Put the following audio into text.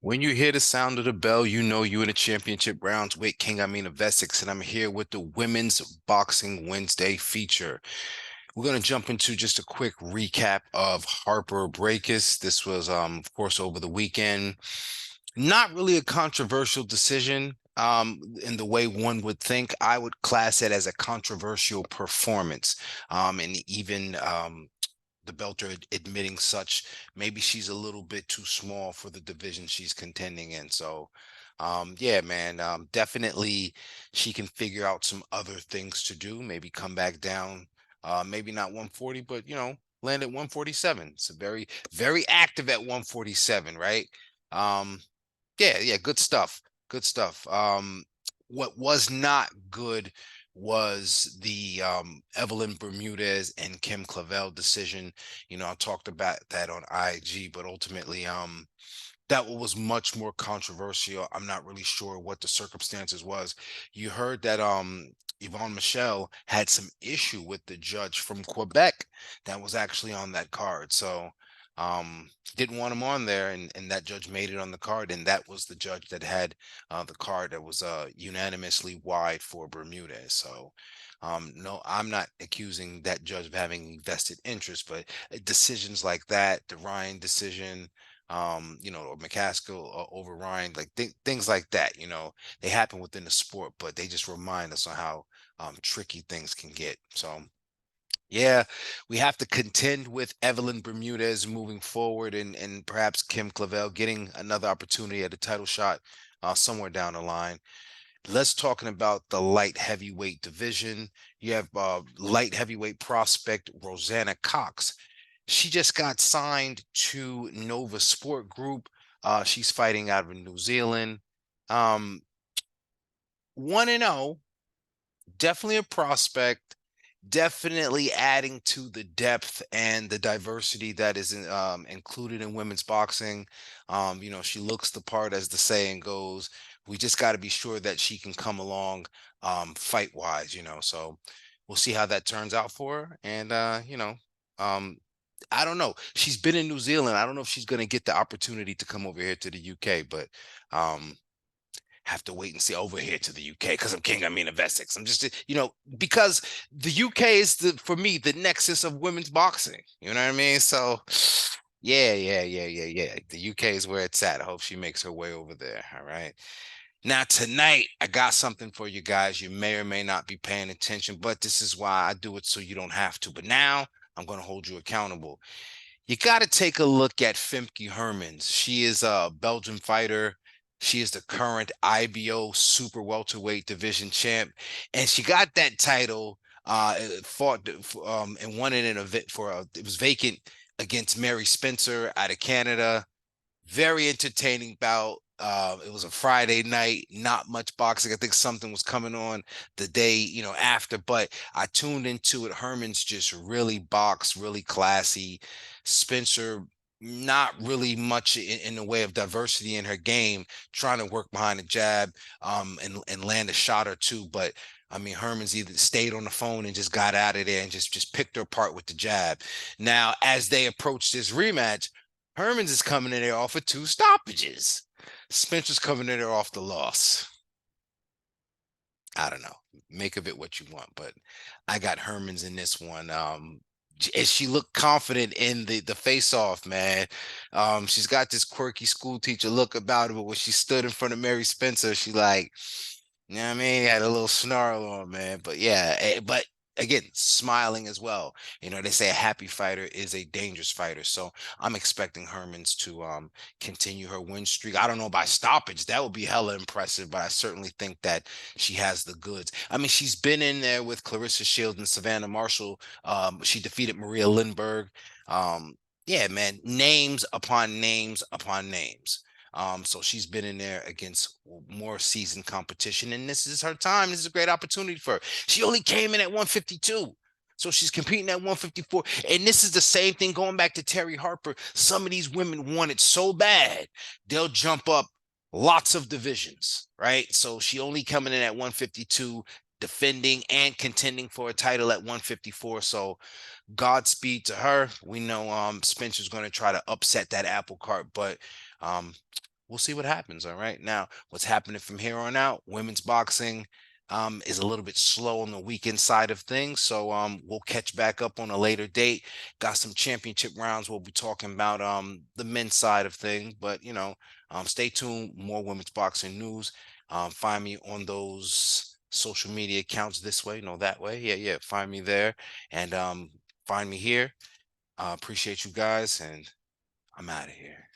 When you hear the sound of the bell, you know you in a championship rounds with King of Essex, and I'm here with the Women's Boxing Wednesday feature. We're going to jump into just a quick recap of Harper Braekhus. This was, of course, over the weekend. Not really a controversial decision, in the way one would think. I would class it as a controversial performance, and even the Belter admitting such. Maybe she's a little bit too small for the division she's contending in. So, yeah, man, definitely she can figure out some other things to do. Maybe come back down, maybe not 140, but land at 147. It's a very, very active at 147, right? Um, yeah, yeah, good stuff. Good stuff. What was not good was the Evelin Bermudez and Kim Clavel decision. I talked about that on IG, but ultimately, that was much more controversial. I'm not really sure what the circumstances was. You heard that Yvon Michel had some issue with the judge from Quebec that was actually on that card. So didn't want him on there, and that judge made it on the card, and that was the judge that had the card that was unanimously wide for Bermudez. So no, I'm not accusing that judge of having vested interest, but decisions like that, the Ryan decision, or McCaskill over Ryan, like things like that, they happen within the sport, but they just remind us on how tricky things can get. So yeah, we have to contend with Evelin Bermudez moving forward, and perhaps Kim Clavel getting another opportunity at a title shot somewhere down the line. Let's talking about the light heavyweight division. You have light heavyweight prospect Rosanna Cox. She just got signed to Nova Sport Group. She's fighting out of New Zealand. 1-0, definitely a prospect, definitely adding to the depth and the diversity that is included in women's boxing. She looks the part, as the saying goes. We just got to be sure that she can come along fight wise, so we'll see how that turns out for her. And um I don't know. She's been in New Zealand. I don't know if she's going to get the opportunity to come over here to the UK, but um have to wait and see over here to the UK because I'm king. Of Essex. I'm just, because the UK is for me, the nexus of women's boxing. You know what I mean? So, yeah, yeah, yeah, yeah, yeah. The UK is where it's at. I hope she makes her way over there. All right. Now, tonight, I got something for you guys. You may or may not be paying attention, but this is why I do it so you don't have to. But now I'm going to hold you accountable. You got to take a look at Femke Hermans. She is a Belgian fighter. She is the current IBO Super Welterweight division champ, and she got that title. Fought and won it in it was vacant against Mary Spencer out of Canada. Very entertaining bout. It was a Friday night, not much boxing. I think something was coming on the day, after, but I tuned into it. Herman's just really boxed, really classy. Spencer, not really much in the way of diversity in her game, trying to work behind the jab, and land a shot or two. But I mean, Herman's either stayed on the phone and just got out of there and just picked her apart with the jab. Now, as they approach this rematch, Herman's is coming in there off of 2 stoppages. Spencer's coming in there off the loss. I don't know. Make of it what you want, but I got Herman's in this one. And she looked confident in the face off, man. She's got this quirky school teacher look about her, but when she stood in front of Mary Spencer, she like, I mean, had a little snarl on, man. But yeah, but again, smiling as well. They say a happy fighter is a dangerous fighter. So I'm expecting Herman's to continue her win streak. I don't know by stoppage. That would be hella impressive, but I certainly think that she has the goods. I mean, she's been in there with Clarissa Shields and Savannah Marshall. She defeated Maria Lindbergh. Yeah, man, names upon names upon names. So she's been in there against more seasoned competition, and this is her time. This is a great opportunity for her. She only came in at 152. So she's competing at 154. And this is the same thing going back to Terri Harper. Some of these women want it so bad, they'll jump up lots of divisions, right? So she only coming in at 152, defending and contending for a title at 154. So Godspeed to her. We know Spencer's going to try to upset that apple cart, but um we'll see what happens. All right. Now, what's happening from here on out? Women's boxing is a little bit slow on the weekend side of things. So we'll catch back up on a later date. Got some championship rounds. We'll be talking about the men's side of things. But stay tuned. More women's boxing news. Find me on those social media accounts this way, no, that way. Yeah, yeah. Find me there and find me here. Appreciate you guys, and I'm out of here.